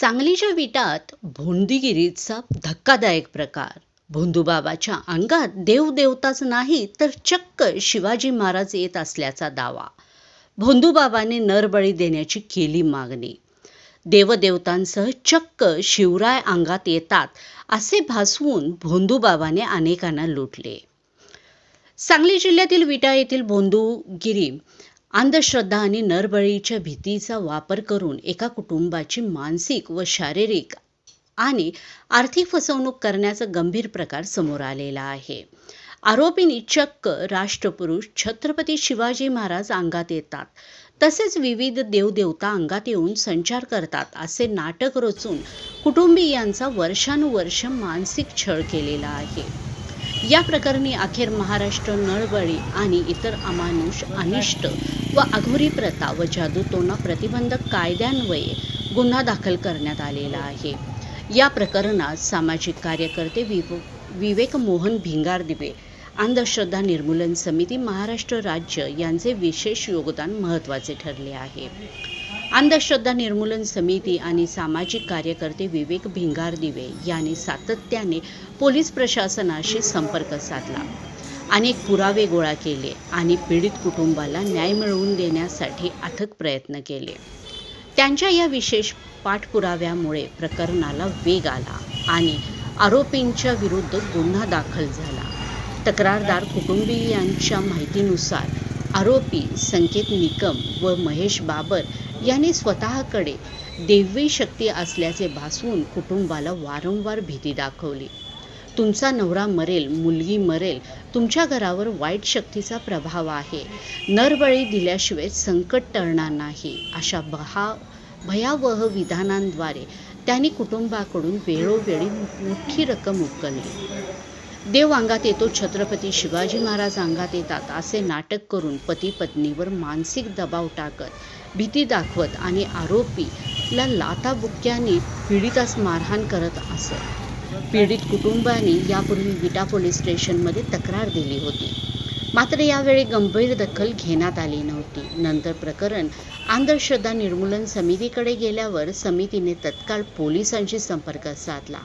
सांगलीच्या विटात भोंदूगिरीचा धक्कादायक प्रकार. भोंदूबाबाच्या अंगात देवदेवताच नाही तर चक्क शिवाजी महाराज येत असल्याचा दावा. भोंदूबाबाने नरबळी देण्याची केली मागणी. देवदेवतांसह चक्क शिवराय अंगात येतात असे भासवून भोंदूबाबाने अनेकांना लुटले. सांगली जिल्ह्यातील विटा येथील भोंदूगिरी अंधश्रद्धा आणि नरबळीच्या भीतीचा वापर करून एका कुटुंबाची मानसिक व शारीरिक आणि आर्थिक फसवणूक करण्याचा गंभीर प्रकार समोर आलेला आहे. आरोपींनी चक्क राष्ट्रपुरुष छत्रपती शिवाजी महाराज अंगात येतात तसेच विविध देवदेवता अंगात येऊन संचार करतात असे नाटक रचून कुटुंबीयांचा वर्षानुवर्ष मानसिक छळ केलेला आहे. या प्रकरणी अखेर महाराष्ट्र नरबळी आणि इतर अमानुष अनिष्ट व अघोरी प्रथा व जादूटोणा प्रतिबंधक कायद्यान्वये गुन्हा दाखल करण्यात आलेला आहे. या प्रकरणात सामाजिक कार्यकर्ते विवेक मोहन भिंगारदिवे, अंधश्रद्धा निर्मूलन समिती महाराष्ट्र राज्य यांचे विशेष योगदान महत्त्वाचे ठरले आहे. अंधश्रद्धा निर्मूलन समिती आणि सामाजिक कार्यकर्ते विवेक भिंगारदिवे यांनी सातत्याने पोलीस प्रशासनाशी संपर्क साधला, अनेक पुरावे गोळा केले आणि पीडित कुटुंबाला न्याय मिळवून देण्यासाठी अथक प्रयत्न केले. त्यांच्या या विशेष पाठपुराव्यामुळे प्रकरणाला वेग आला आणि आरोपींच्या विरुद्ध गुन्हा दाखल झाला. तक्रारदार कुटुंबीयांच्या माहितीनुसार आरोपी संकेत निकम व महेश बाबर यांनी स्वतःकडे दैवी शक्ती असल्याचे भासवून कुटुंबाला वारंवार भीती दाखवली. तुमचा नवरा मरेल, मुलगी मरेल, तुमच्या घरावर वाईट शक्तीचा प्रभाव आहे, नरबळी दिल्याशिवाय संकट टळणार नाही, अशा भयावह विधानांद्वारे त्यांनी कुटुंबाकडून वेळोवेळी मोठी रक्कम उकलली. देव अंगात येतो, छत्रपती शिवाजी महाराज अंगात येतात असे नाटक करून पती पत्नीवर मानसिक दबाव टाकत, भीती दाखवत आणि आरोपीला लाथाबुक्क्यांनी पीडितास मारहाण करत असत. पीडित कुटुंबाने यापूर्वी विटा पोलीस स्टेशनमध्ये तक्रार दिली होती, मात्र यावेळी गंभीर दखल घेण्यात आली नव्हती. नंतर प्रकरण अंधश्रद्धा निर्मूलन समितीकडे गेल्यावर समितीने तत्काळ पोलिसांशी संपर्क साधला.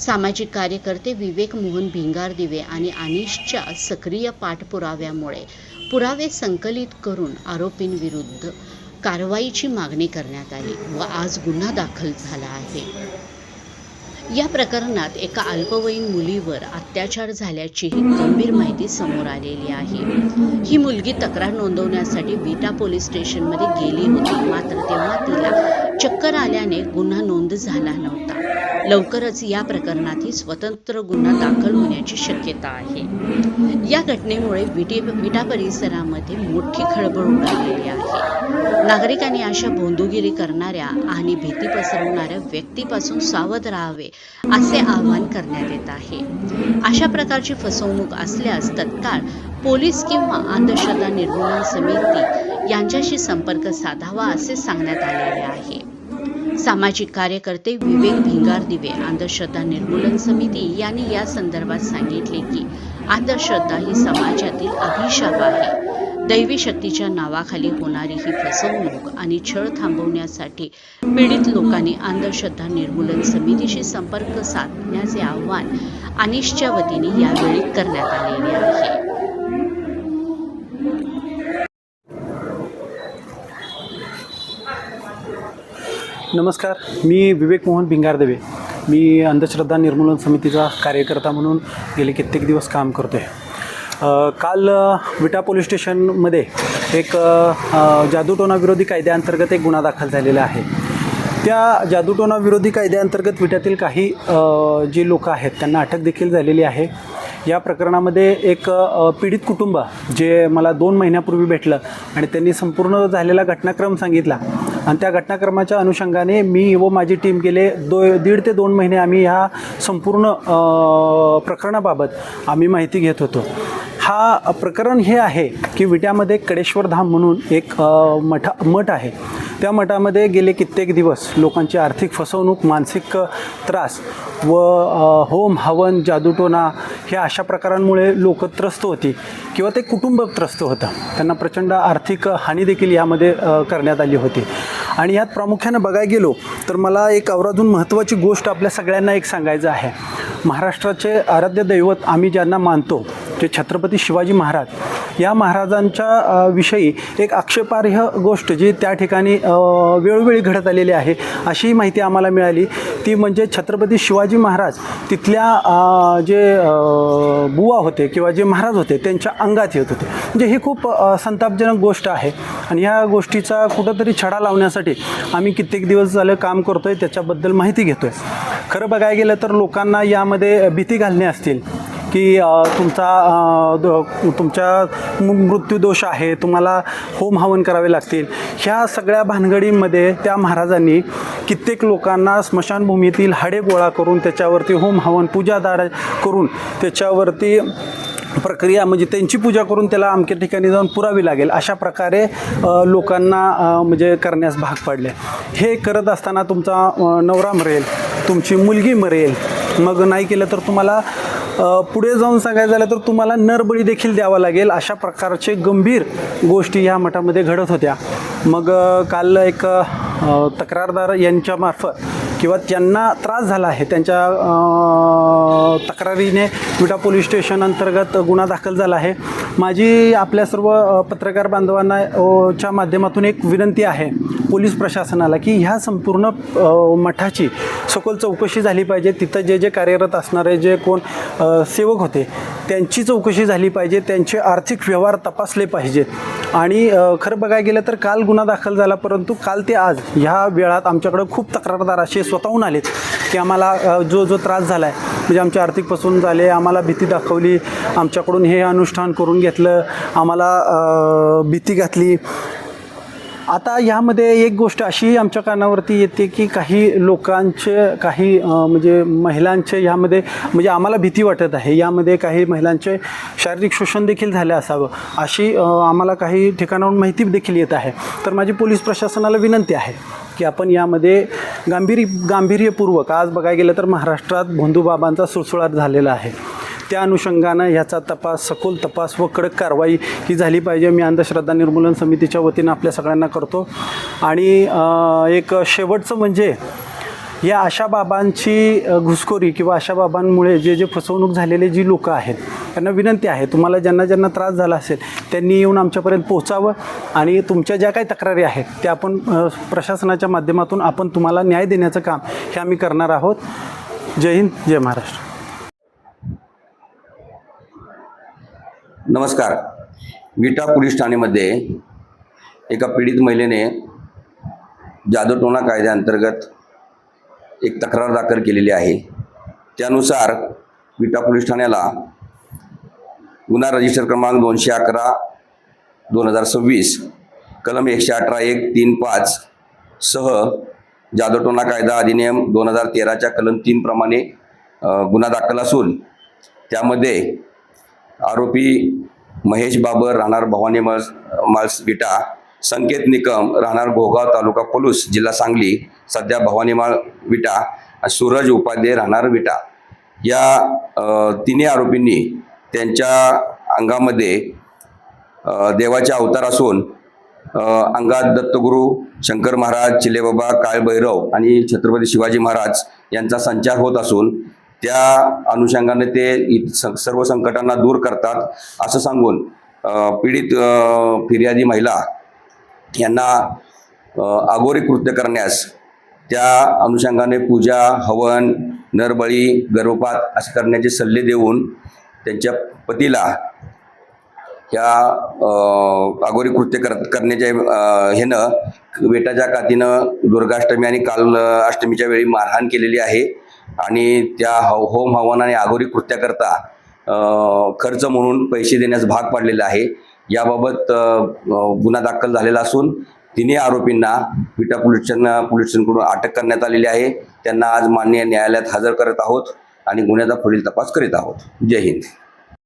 सामाजिक कार्यकर्ते विवेक मोहन भिंगारदिवे आणि अनिशच्या सक्रिय पाठपुराव्यामुळे पुरावे संकलित करून आरोपींविरुद्ध कारवाईची मागणी करण्यात आली व आज गुन्हा दाखल झाला आहे. या प्रकरणात एका अल्पवयीन मुलीवर अत्याचार झाल्याचीही गंभीर माहिती समोर आलेली आहे. ही मुलगी तक्रार नोंदवण्यासाठी विटा पोलीस स्टेशनमध्ये गेली होती, मात्र तेव्हा तिला चक्कर आल्याने गुन्हा नोंद झाला नव्हता. लवकरच या प्रकरणातही स्वतंत्र गुन्हा दाखल होण्याची शक्यता आहे. या घटनेमुळे विटा परिसरामध्ये मोठी खळबळ उडालेली आहे. नागरिकांनी अशा भोंदूगिरी करणाऱ्या आणि भीती पसरवणाऱ्या व्यक्तीपासून सावध राहावे असे आवाहन करण्यात येत आहे. अशा प्रकारची फसवणूक असल्यास तत्काळ पोलीस किंवा अंधश्रद्धा निर्मूलन समिती यांच्याशी संपर्क साधावा असे सांगण्यात आलेले आहे. सामाजिक कार्यकर्ते विवेक भिंगारदिवे, अंधश्रद्धा निर्मूलन समिती यांनी या संदर्भात सांगितले की अंधश्रद्धा ही समाजातील अभिशाप आहे. दैवी शक्तीच्या नावाखाली होणारी ही फसवणूक आणि छळ थांबवण्यासाठी पीडित लोकांनी अंधश्रद्धा निर्मूलन समितीशी संपर्क साधण्याचे आवाहन अनिशच्या वतीने यावेळी करण्यात आलेले आहे. नमस्कार, मी विवेक मोहन भिंगारदिवे. मी अंधश्रद्धा निर्मूलन समितीचा कार्यकर्ता म्हणून गेले कित्येक दिवस काम करतो आहे. काल विटा पोलीस स्टेशनमध्ये एक जादूटोणा विरोधी कायद्याअंतर्गत एक गुन्हा दाखल झालेला आहे. त्या जादूटोणा विरोधी कायद्याअंतर्गत विट्यातील काही जे लोक आहेत त्यांना अटक देखील झालेली आहे. या प्रकरणामध्ये एक पीडित कुटुंब जे मला 2 महिन्यापूर्वी भेटलं आणि त्यांनी संपूर्ण झालेला घटनाक्रम सांगितला आणि त्या घटनाक्रमाच्या अनुषंगाने मी व माझी टीम गेले 1.5 ते 2 महिने आम्ही ह्या संपूर्ण प्रकरणाबाबत आम्ही माहिती घेत होतो. हा प्रकरण हे आहे की विट्यामध्ये कडेश्वर धाम म्हणून एक मठ आहे. त्या मठामध्ये गेले कित्येक दिवस लोकांची आर्थिक फसवणूक, मानसिक त्रास व होम हवन, जादूटोणा ह्या अशा प्रकारांमुळे लोक त्रस्त होती किंवा ते कुटुंब त्रस्त होतं. त्यांना प्रचंड आर्थिक हानी देखील यामध्ये करण्यात आली होती. आणि यात प्रामुख्यानं बघायला गेलो तर मला एक आवर्जून महत्त्वाची गोष्ट आपल्या सगळ्यांना एक सांगायचं आहे. महाराष्ट्राचे आराध्य दैवत आम्ही ज्यांना मानतो ते छत्रपती शिवाजी महाराज, या महाराजांच्या विषयी एक आक्षेपार्ह गोष्ट जी त्या ठिकाणी वेळोवेळी घडत आलेली आहे अशी माहिती आम्हाला मिळाली. ती म्हणजे छत्रपती शिवाजी महाराज तिथल्या जे बुवा होते किंवा जे महाराज होते त्यांच्या अंगात येत होते. म्हणजे ही खूप संतापजनक गोष्ट आहे आणि ह्या गोष्टीचा कुठंतरी छडा लावण्यासाठी आम्ही कित्येक दिवस झालं काम करतो आहे, त्याच्याबद्दल माहिती घेतो आहे. खरं बघायला गेलं तर लोकांना यामध्ये भीती घालणे असतील की तुमच्या मृत्यूदोष आहे, तुम्हाला होम हवन करावे लागतील, ह्या सगळ्या भानगडींमध्ये त्या महाराजांनी कित्येक लोकांना स्मशानभूमीतील हाडे गोळा करून त्याच्यावरती होम हवन पूजादार करून त्याच्यावरती प्रक्रिया म्हणजे त्यांची पूजा करून त्याला अमक्या ठिकाणी जाऊन पुरावी लागेल अशा प्रकारे लोकांना म्हणजे करण्यास भाग पाडले. हे करत असताना तुमचा नवरा मरेल, तुमची मुलगी मरेल, मग नाही केलं तर तुम्हाला पुढे जाऊन सांगायचं झालं तर तुम्हाला नरबळी देखील द्यावा लागेल. अशा प्रकारचे गंभीर गोष्टी ह्या मठामध्ये घडत होत्या. मग काल एक तक्रारदार यांच्यामार्फत किंवा त्यांना त्रास झाला आहे त्यांच्या तक्रारीने विटा पोलीस स्टेशन अंतर्गत गुन्हा दाखल झाला आहे. माझी आपल्या सर्व पत्रकार बांधवांना च्या माध्यमातून एक विनंती आहे पोलीस प्रशासनाला की ह्या संपूर्ण मठाची सखोल चौकशी झाली पाहिजे. तिथं जे जे कार्यरत असणारे जे कोण सेवक होते त्यांची चौकशी झाली पाहिजे, त्यांचे आर्थिक व्यवहार तपासले पाहिजेत. आणि खरं बघायला गेलं तर काल गुन्हा दाखल झाला, परंतु काल ते आज ह्या वेळात आमच्याकडं खूप तक्रारदार असे स्वतःहून आलेत की आम्हाला जो त्रास झाला आहे म्हणजे आमची आर्थिक फसवणूक झाले, आम्हाला भीती दाखवली, आमच्याकडून हे अनुष्ठान करून घेतलं, आम्हाला भीती घातली. आता यामध्ये एक गोष्ट अशी आमच्या कानावरती येते की काही लोकांचे काही म्हणजे महिलांचे यामध्ये म्हणजे आम्हाला भीती वाटत आहे, यामध्ये काही महिलांचे शारीरिक शोषण देखील झाले असावं अशी आम्हाला काही ठिकाणाहून माहिती देखील येत आहे. तर माझी पोलीस प्रशासनाला विनंती आहे की आपण यामध्ये गांभीर्यपूर्वक, आज बघायला गेलं तर महाराष्ट्रात भोंदूबाबांचा सुळसुळाट झालेला आहे, त्या अनुषंगानं ह्याचा तपास, सखोल तपास व कडक कारवाई ही झाली पाहिजे. मी अंधश्रद्धा निर्मूलन समितीच्या वतीनं आपल्या सगळ्यांना करतो. आणि एक शेवटचं म्हणजे या आशा बाबांची घुसखोरी किंवा आशा बाबांमुळे जे फसवणूक झालेले जी लोकं आहेत त्यांना विनंती आहे, तुम्हाला ज्यांना त्रास झाला असेल त्यांनी येऊन आमच्यापर्यंत पोहोचावं आणि तुमच्या ज्या काही तक्रारी आहेत त्या आपण प्रशासनाच्या माध्यमातून आपण तुम्हाला न्याय देण्याचं काम हे आम्ही करणार आहोत. जय हिंद, जय महाराष्ट्र. नमस्कार. विटा पोलीस ठाण्यामध्ये एका पीडित महिलेने जादूटोणा कायद्याअंतर्गत एक तक्रार दाखल केलेली आहे. त्यानुसार विटा पोलीस ठाण्याला गुन्हा रजिस्टर क्रमांक 211/2026 कलम 118(1)(3)(5) सह जादूटोणा कायदा अधिनियम 2013च्या कलम 3 प्रमाणे गुन्हा दाखल असून त्यामध्ये आरोपी महेश बाबर राहणार भवानी माळस विटा, संकेत निकम राहणार घोगाव तालुका पलूस जिल्हा सांगली सध्या भवानीमाळ विटा, सूरज उपाध्ये राहणार विटा या तिन्ही आरोपींनी त्यांच्या अंगामध्ये देवाचे अवतार असून अंगात दत्तगुरू, शंकर महाराज, चिलेबाबा, काळभैरव आणि छत्रपती शिवाजी महाराज यांचा संचार होत असून त्या अनुषंगाने ते सर्व संकटांना दूर करतात असं सांगून पीडित फिर्यादी महिला यांना अघोरी कृत्य करण्यास त्या अनुषंगाने पूजा, हवन, नरबळी, गर्भपात असे करण्याचे सल्ले देऊन त्यांच्या पतीला ह्या अघोरी कृत्य करण्याच्या ह्यानं वेटाच्या कातीनं दुर्गाष्टमी आणि काल अष्टमीच्या वेळी मारहाण केलेली आहे. आणि त्या होम हवन आणि अघोरी कृत्याकरता खर्च म्हणून पैसे देण्यास भाग पाडलेला आहे. याबाबत गुन्हा दाखल झालेला असून तिन्ही आरोपींना विटा पोलीस स्टेशनकडून अटक करण्यात आलेली आहे. त्यांना आज माननीय न्यायालयात हजर करत आहोत आणि गुन्ह्याचा पुढील तपास करीत आहोत. जय हिंद.